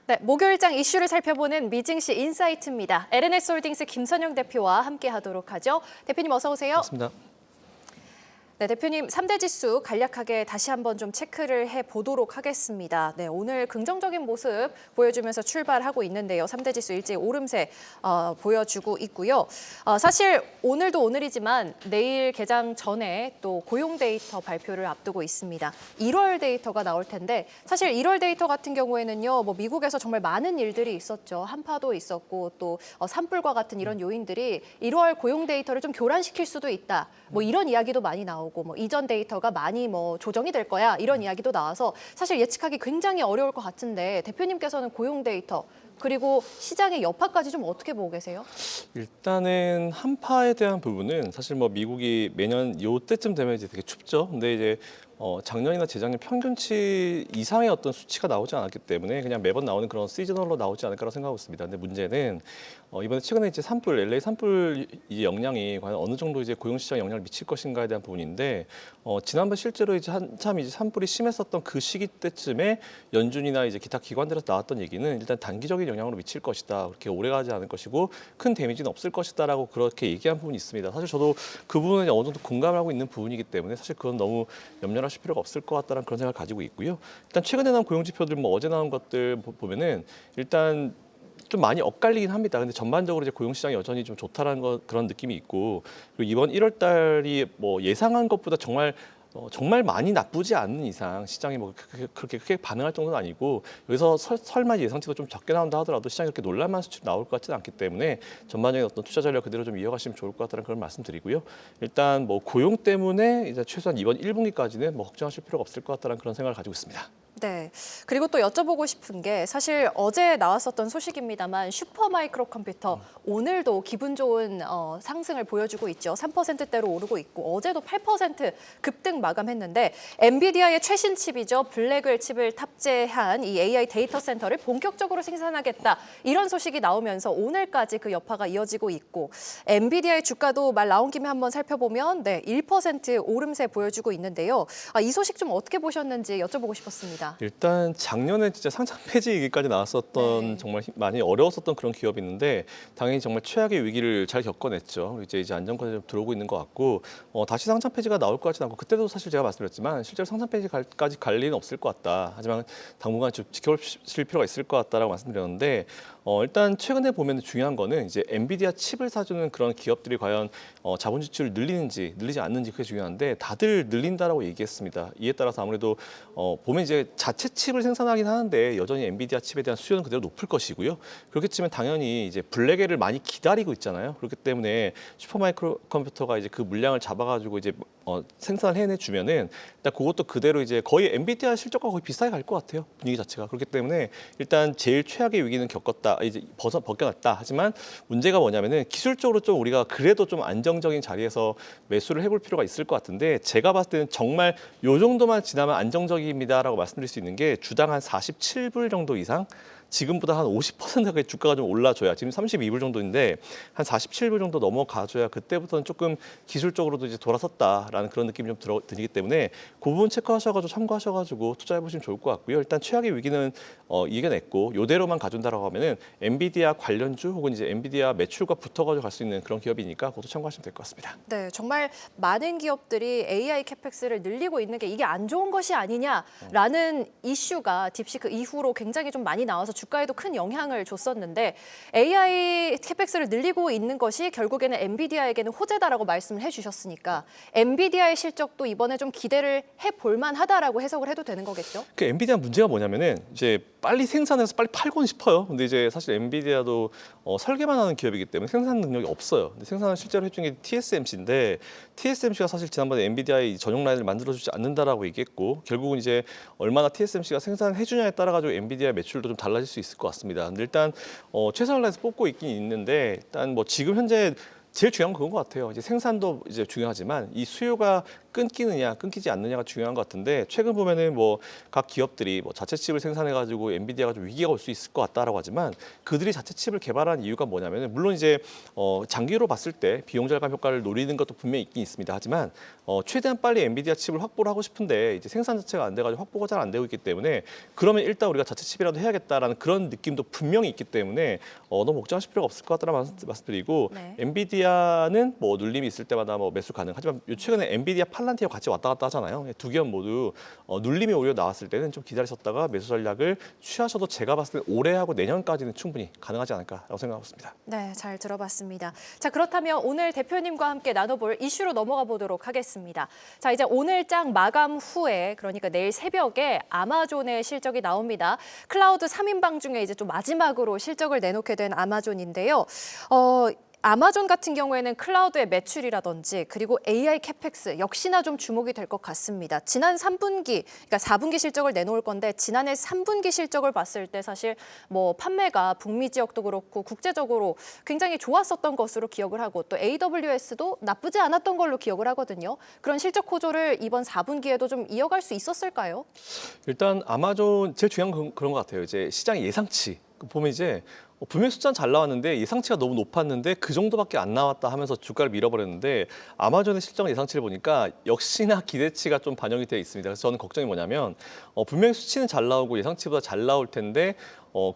네, 목요일장 이슈를 살펴보는 미증시 인사이트입니다. LNS홀딩스 김선영 대표와 함께하도록 하죠. 대표님 어서 오세요. 맞습니다. 네, 대표님 3대 지수 간략하게 다시 한번 좀 체크를 해보도록 하겠습니다. 네, 오늘 긍정적인 모습 보여주면서 출발하고 있는데요. 3대 지수 일제히 오름세 보여주고 있고요. 사실 오늘도 오늘이지만 내일 개장 전에 또 고용 데이터 발표를 앞두고 있습니다. 1월 데이터가 나올 텐데 사실 1월 데이터 같은 경우에는요. 뭐 미국에서 정말 많은 일들이 있었죠. 한파도 있었고 또 산불과 같은 이런 요인들이 1월 고용 데이터를 좀 교란시킬 수도 있다. 뭐 이런 이야기도 많이 나오고 뭐 이전 데이터가 많이 뭐 조정이 될 거야 이런 이야기도 나와서 사실 예측하기 굉장히 어려울 것 같은데 대표님께서는 고용 데이터 그리고 시장의 여파까지 좀 어떻게 보고 계세요? 일단은 한파에 대한 부분은 사실 뭐 미국이 매년 요때쯤 되면 이제 되게 춥죠. 근데 이제 작년이나 재작년 평균치 이상의 어떤 수치가 나오지 않았기 때문에 그냥 매번 나오는 그런 시즈널로 나오지 않을까라고 생각하고 있습니다. 근데 문제는 이번에 최근에 이제 산불, LA 산불 이 영향이 과연 어느 정도 이제 고용 시장에 영향을 미칠 것인가에 대한 부분인데 지난번 실제로 이제 한참 이제 산불이 심했었던 그 시기 때쯤에 연준이나 이제 기타 기관들에서 나왔던 얘기는 일단 단기적인 영향으로 미칠 것이다. 그렇게 오래가지 않을 것이고 큰 데미지는 없을 것이다라고 그렇게 얘기한 부분이 있습니다. 사실 저도 그 부분은 어느 정도 공감을 하고 있는 부분이기 때문에 사실 그건 너무 염려하실 필요가 없을 것 같다는 그런 생각을 가지고 있고요. 일단 최근에 나온 고용 지표들 뭐 어제 나온 것들 보면은 일단 좀 많이 엇갈리긴 합니다. 근데 전반적으로 이제 고용 시장이 여전히 좀 좋다라는 그런 느낌이 있고 그리고 이번 1월 달이 뭐 예상한 것보다 정말 많이 나쁘지 않는 이상 시장이 뭐 그렇게 크게 반응할 정도는 아니고 여기서 설마 예상치가 좀 적게 나온다 하더라도 시장이 그렇게 놀랄만한 수치 나올 것 같지는 않기 때문에 전반적인 어떤 투자 전략 그대로 좀 이어가시면 좋을 것 같다는 그런 말씀드리고요. 일단 뭐 고용 때문에 이제 최소한 이번 1분기까지는 뭐 걱정하실 필요가 없을 것 같다는 그런 생각을 가지고 있습니다. 네. 그리고 또 여쭤보고 싶은 게 사실 어제 나왔었던 소식입니다만 슈퍼마이크로 컴퓨터 오늘도 기분 좋은 상승을 보여주고 있죠. 3%대로 오르고 있고 어제도 8% 급등 마감했는데 엔비디아의 최신 칩이죠. 블랙웰 칩을 탑재한 이 AI 데이터 센터를 본격적으로 생산하겠다. 이런 소식이 나오면서 오늘까지 그 여파가 이어지고 있고 엔비디아의 주가도 말 나온 김에 한번 살펴보면 네, 1% 오름세 보여주고 있는데요. 이 소식 좀 어떻게 보셨는지 여쭤보고 싶었습니다. 일단 작년에 진짜 상장 폐지 얘기까지 나왔었던 네. 정말 많이 어려웠었던 그런 기업이 있는데 당연히 정말 최악의 위기를 잘 겪어냈죠. 이제 안정권에 좀 들어오고 있는 것 같고 다시 상장 폐지가 나올 것 같지는 않고 그때도 사실 제가 말씀드렸지만 실제로 상장 폐지까지 갈 리는 없을 것 같다. 하지만 당분간 좀 지켜볼 필요가 있을 것 같다라고 말씀드렸는데 일단 최근에 보면 중요한 거는 이제 엔비디아 칩을 사주는 그런 기업들이 과연 자본 지출을 늘리는지 늘리지 않는지 그게 중요한데 다들 늘린다라고 얘기했습니다. 이에 따라서 아무래도 보면 이제 자체 칩을 생산하긴 하는데 여전히 엔비디아 칩에 대한 수요는 그대로 높을 것이고요. 그렇겠지만 당연히 이제 블랙웰을 많이 기다리고 있잖아요. 그렇기 때문에 슈퍼마이크로 컴퓨터가 이제 그 물량을 잡아가지고 이제 생산을 해내주면은 일단 그것도 그대로 이제 거의 엔비디아 실적과 거의 비슷하게 갈 것 같아요. 분위기 자체가. 그렇기 때문에 일단 제일 최악의 위기는 겪었다. 이제 벗겨났다. 하지만 문제가 뭐냐면은 기술적으로 좀 우리가 그래도 좀 안정적인 자리에서 매수를 해볼 필요가 있을 것 같은데 제가 봤을 때는 정말 요 정도만 지나면 안정적입니다라고 말씀드릴 수 있는 게 주당 한 47불 정도 이상 지금보다 한 50%가 주가가 좀 올라줘야 지금 32불 정도인데 한 47불 정도 넘어가줘야 그때부터는 조금 기술적으로도 이제 돌아섰다라는 그런 느낌이 좀 들기 때문에 그 부분 체크하셔가지고 참고하셔가지고 투자해 보시면 좋을 것 같고요. 일단 최악의 위기는 이겨냈고 이대로만 가준다라고 하면은 엔비디아 관련주 혹은 이제 엔비디아 매출과 붙어가지고 갈 수 있는 그런 기업이니까 그것도 참고하시면 될 것 같습니다. 네, 정말 많은 기업들이 AI 캐펙스를 늘리고 있는 게 이게 안 좋은 것이 아니냐라는 이슈가 딥시크 이후로 굉장히 좀 많이 나와서 주가에도 큰 영향을 줬었는데 AI 캐펙스를 늘리고 있는 것이 결국에는 엔비디아에게는 호재다라고 말씀을 해주셨으니까 엔비디아의 실적도 이번에 좀 기대를 해볼 만하다라고 해석을 해도 되는 거겠죠? 그 엔비디아 문제가 뭐냐면은 이제 빨리 생산해서 빨리 팔고는 싶어요. 근데 이제 사실 엔비디아도 설계만 하는 기업이기 때문에 생산 능력이 없어요. 근데 생산을 실제로 해준 게 TSMC인데 TSMC가 사실 지난번에 엔비디아의 전용 라인을 만들어주지 않는다라고 얘기했고 결국은 이제 얼마나 TSMC가 생산을 해주냐에 따라 가지고 엔비디아 매출도 좀 달라질 수 있을 것 같습니다. 근데 일단 최선을 다해서 뽑고 있긴 있는데 일단 뭐 지금 현재 제일 중요한 건 그건 것 같아요. 이제 생산도 이제 중요하지만 이 수요가 끊기느냐, 끊기지 않느냐가 중요한 것 같은데 최근 보면은 뭐 각 기업들이 뭐 자체 칩을 생산해가지고 엔비디아가 좀 위기가 올 수 있을 것 같다라고 하지만 그들이 자체 칩을 개발한 이유가 뭐냐면은 물론 이제 장기로 봤을 때 비용 절감 효과를 노리는 것도 분명히 있긴 있습니다. 하지만 최대한 빨리 엔비디아 칩을 확보를 하고 싶은데 이제 생산 자체가 안 돼가지고 확보가 잘 안 되고 있기 때문에 그러면 일단 우리가 자체 칩이라도 해야겠다라는 그런 느낌도 분명히 있기 때문에 너무 걱정하실 필요가 없을 것 같다는 말씀드리고 네. 엔비디아는 뭐 눌림이 있을 때마다 뭐 매수 가능. 하지만 최근에 엔비디아 팔란티어 같이 왔다 갔다 하잖아요. 두 기업 모두 눌림이 오히려 나왔을 때는 좀 기다리셨다가 매수 전략을 취하셔도 제가 봤을 때 올해하고 내년까지는 충분히 가능하지 않을까라고 생각하고 있습니다. 네, 잘 들어봤습니다. 자, 그렇다면 오늘 대표님과 함께 나눠볼 이슈로 넘어가 보도록 하겠습니다. 자, 이제 오늘 장 마감 후에 그러니까 내일 새벽에 아마존의 실적이 나옵니다. 클라우드 3인방 중에 이제 좀 마지막으로 실적을 내놓게 된 아마존인데요. 아마존 같은 경우에는 클라우드의 매출이라든지 그리고 AI 캐펙스 역시나 좀 주목이 될 것 같습니다. 지난 3분기, 그러니까 4분기 실적을 내놓을 건데 지난해 3분기 실적을 봤을 때 사실 뭐 판매가 북미 지역도 그렇고 국제적으로 굉장히 좋았었던 것으로 기억을 하고 또 AWS도 나쁘지 않았던 걸로 기억을 하거든요. 그런 실적 호조를 이번 4분기에도 좀 이어갈 수 있었을까요? 일단 아마존 제일 중요한 건 그런 것 같아요. 이제 시장 예상치 보면 이제 분명히 숫자는 잘 나왔는데 예상치가 너무 높았는데 그 정도밖에 안 나왔다 하면서 주가를 밀어버렸는데 아마존의 실적 예상치를 보니까 역시나 기대치가 좀 반영이 되어 있습니다. 그래서 저는 걱정이 뭐냐면 분명히 수치는 잘 나오고 예상치보다 잘 나올 텐데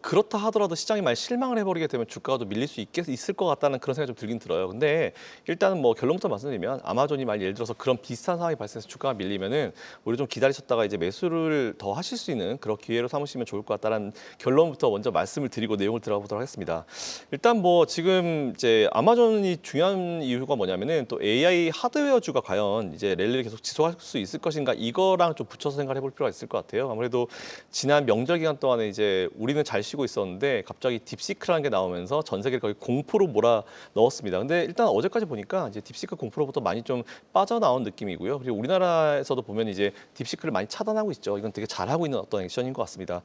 그렇다 하더라도 시장이 많이 실망을 해버리게 되면 주가가 또 밀릴 수 있을 것 같다는 그런 생각이 좀 들긴 들어요. 근데 일단은 뭐 결론부터 말씀드리면 아마존이 만약 예를 들어서 그런 비슷한 상황이 발생해서 주가가 밀리면은 오히려 좀 기다리셨다가 이제 매수를 더 하실 수 있는 그런 기회로 삼으시면 좋을 것 같다는 결론부터 먼저 말씀을 드리고 내용을 들어가 보도록 하겠습니다. 일단 뭐 지금 이제 아마존이 중요한 이유가 뭐냐면은 또 AI 하드웨어주가 과연 이제 랠리를 계속 지속할 수 있을 것인가 이거랑 좀 붙여서 생각해 볼 필요가 있을 것 같아요. 아무래도 지난 명절 기간 동안에 이제 우리는 잘 쉬고 있었는데 갑자기 딥시크라는 게 나오면서 전 세계를 거의 공포로 몰아 넣었습니다. 근데 일단 어제까지 보니까 이제 딥시크 공포로부터 많이 좀 빠져나온 느낌이고요. 그리고 우리나라에서도 보면 이제 딥시크를 많이 차단하고 있죠. 이건 되게 잘하고 있는 어떤 액션인 것 같습니다.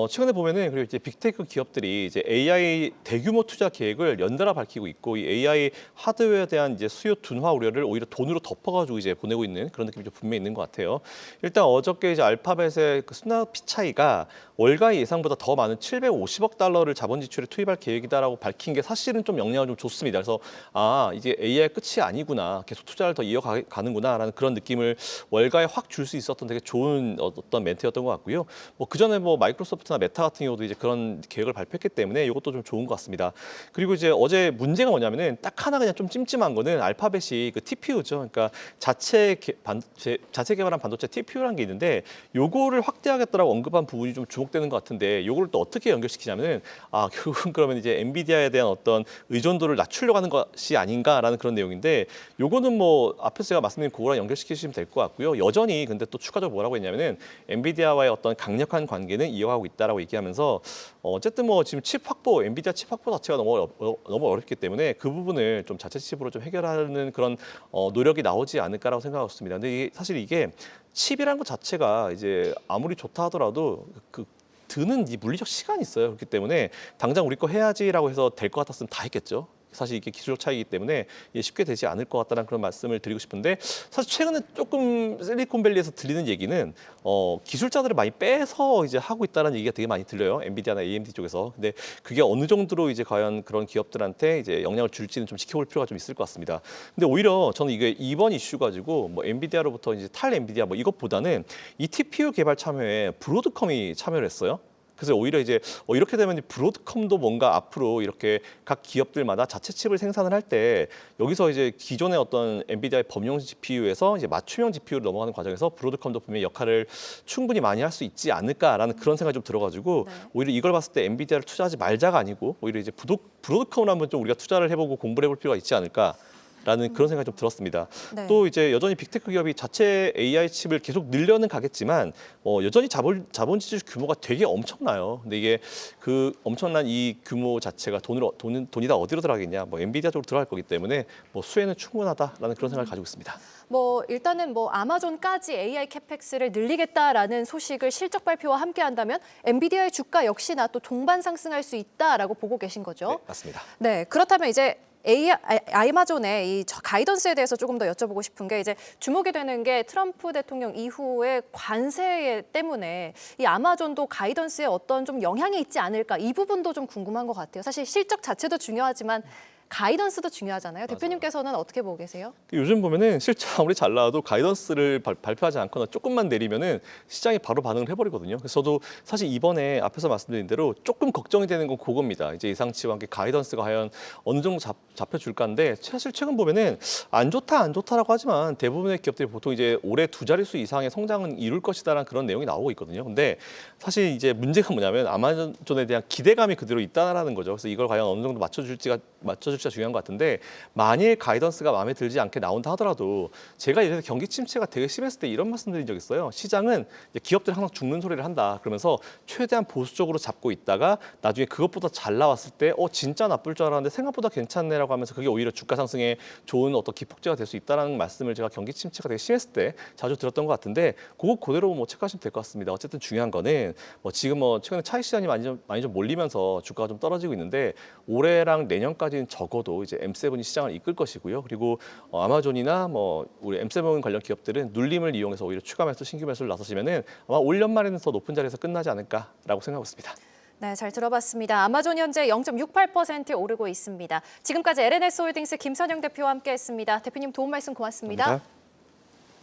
최근에 보면은 그리고 이제 빅테크 기업들이 이제 AI 대규모 투자 계획을 연달아 밝히고 있고 이 AI 하드웨어에 대한 이제 수요 둔화 우려를 오히려 돈으로 덮어가지고 이제 보내고 있는 그런 느낌이 좀 분명히 있는 것 같아요. 일단 어저께 이제 알파벳의 그 수납 피차이가 월가의 예상보다 더 많은 750억 달러를 자본 지출에 투입할 계획이다라고 밝힌 게 사실은 좀 영향을 좀 줬습니다. 그래서 이게 AI 끝이 아니구나, 계속 투자를 더 이어가는구나라는 그런 느낌을 월가에 확 줄 수 있었던 되게 좋은 어떤 멘트였던 것 같고요. 뭐 그 전에 뭐 마이크로소프트나 메타 같은 경우도 이제 그런 계획을 발표했기 때문에 이것도 좀 좋은 것 같습니다. 그리고 이제 어제 문제가 뭐냐면은 딱 하나 그냥 좀 찜찜한 거는 알파벳이 그 TPU죠. 그러니까 자체 개발한 반도체 TPU라는 게 있는데 요거를 확대하겠다라고 언급한 부분이 좀 주목되는 것 같은데 요거를 또 어떻게 연결시키냐면은 결국은 그러면 이제 엔비디아에 대한 어떤 의존도를 낮추려고 하는 것이 아닌가라는 그런 내용인데 요거는 뭐 앞에서 제가 말씀드린 그거랑 연결시키시면 될 것 같고요. 여전히 근데 또 추가적으로 뭐라고 했냐면은 엔비디아와의 어떤 강력한 관계는 이어가고 있다라고 얘기하면서 어쨌든 뭐 지금 칩 확보, 엔비디아 칩 확보 자체가 너무 어렵기 때문에 그 부분을 좀 자체 칩으로 좀 해결하는 그런 노력이 나오지 않을까라고 생각하고 있습니다. 근데 사실 이게 칩이라는 것 자체가 이제 아무리 좋다 하더라도 드는 이 물리적 시간이 있어요. 그렇기 때문에 당장 우리 거 해야지라고 해서 될 것 같았으면 다 했겠죠. 사실 이게 기술력 차이이기 때문에 쉽게 되지 않을 것 같다는 그런 말씀을 드리고 싶은데 사실 최근에 조금 실리콘밸리에서 들리는 얘기는 기술자들을 많이 빼서 이제 하고 있다는 얘기가 되게 많이 들려요. 엔비디아나 AMD 쪽에서. 근데 그게 어느 정도로 이제 과연 그런 기업들한테 이제 영향을 줄지는 좀 지켜볼 필요가 좀 있을 것 같습니다. 근데 오히려 저는 이게 이번 이슈 가지고 뭐 엔비디아로부터 이제 탈 엔비디아 뭐 이것보다는 이 TPU 개발 참여에 브로드컴이 참여를 했어요. 그래서 오히려 이제 이렇게 되면 브로드컴도 뭔가 앞으로 이렇게 각 기업들마다 자체 칩을 생산을 할 때 여기서 이제 기존의 어떤 엔비디아의 범용 GPU에서 이제 맞춤형 GPU로 넘어가는 과정에서 브로드컴도 분명히 역할을 충분히 많이 할 수 있지 않을까라는 그런 생각이 좀 들어가지고 네. 오히려 이걸 봤을 때 엔비디아를 투자하지 말자가 아니고 오히려 이제 브로드컴을 한번 좀 우리가 투자를 해보고 공부를 해볼 필요가 있지 않을까. 라는 그런 생각이 좀 들었습니다. 네. 또 이제 여전히 빅테크 기업이 자체 AI 칩을 계속 늘려는 가겠지만 여전히 자본 지출 규모가 되게 엄청나요. 근데 이게 그 엄청난 이 규모 자체가 돈이 다 어디로 들어가겠냐? 뭐 엔비디아 쪽으로 들어갈 거기 때문에 뭐 수혜는 충분하다라는 그런 생각을 가지고 있습니다. 뭐 일단은 뭐 아마존까지 AI 캐펙스를 늘리겠다라는 소식을 실적 발표와 함께 한다면 엔비디아의 주가 역시나 또 동반 상승할 수 있다라고 보고 계신 거죠. 네, 맞습니다. 네, 그렇다면 이제 아마존의 이 가이던스에 대해서 조금 더 여쭤보고 싶은 게 이제 주목이 되는 게 트럼프 대통령 이후의 관세 때문에 이 아마존도 가이던스에 어떤 좀 영향이 있지 않을까 이 부분도 좀 궁금한 것 같아요. 사실 실적 자체도 중요하지만 가이던스도 중요하잖아요. 대표님께서는 어떻게 보고 계세요? 요즘 보면은 실적 아무리 잘 나와도 가이던스를 발표하지 않거나 조금만 내리면은 시장이 바로 반응을 해버리거든요. 그래서 저도 사실 이번에 앞에서 말씀드린 대로 조금 걱정이 되는 건 그겁니다. 이제 예상치와 함께 가이던스가 과연 어느 정도 잡혀줄까인데 사실 최근 보면은 안 좋다라고 하지만 대부분의 기업들이 보통 이제 올해 두 자릿수 이상의 성장은 이룰 것이다라는 그런 내용이 나오고 있거든요. 근데 사실 이제 문제가 뭐냐면 아마존에 대한 기대감이 그대로 있다라는 거죠. 그래서 이걸 과연 어느 정도 맞춰줄지가 중요한 것 같은데 만일 가이던스가 마음에 들지 않게 나온다 하더라도 제가 예전에 경기 침체가 되게 심했을 때 이런 말씀드린 적 있어요. 시장은 이제 기업들이 항상 죽는 소리를 한다. 그러면서 최대한 보수적으로 잡고 있다가 나중에 그것보다 잘 나왔을 때 진짜 나쁠 줄 알았는데 생각보다 괜찮네라고 하면서 그게 오히려 주가 상승에 좋은 어떤 기폭제가 될 수 있다는 말씀을 제가 경기 침체가 되게 심했을 때 자주 들었던 것 같은데 그거 그대로 뭐 체크하시면 될 것 같습니다. 어쨌든 중요한 거는 지금 최근에 차익 시장이 많이 좀 몰리면서 주가가 좀 떨어지고 있는데 올해랑 내년까지는 적어도 이제 M7이 시장을 이끌 것이고요. 그리고 아마존이나 우리 M7 관련 기업들은 눌림을 이용해서 오히려 추가 매수, 신규 매수를 나서시면은 아마 올 연말에는 더 높은 자리에서 끝나지 않을까라고 생각하고 있습니다. 네, 잘 들어봤습니다. 아마존 현재 0.68% 오르고 있습니다. 지금까지 LNS홀딩스 김선영 대표와 함께했습니다. 대표님 도움 말씀 고맙습니다. 감사합니다.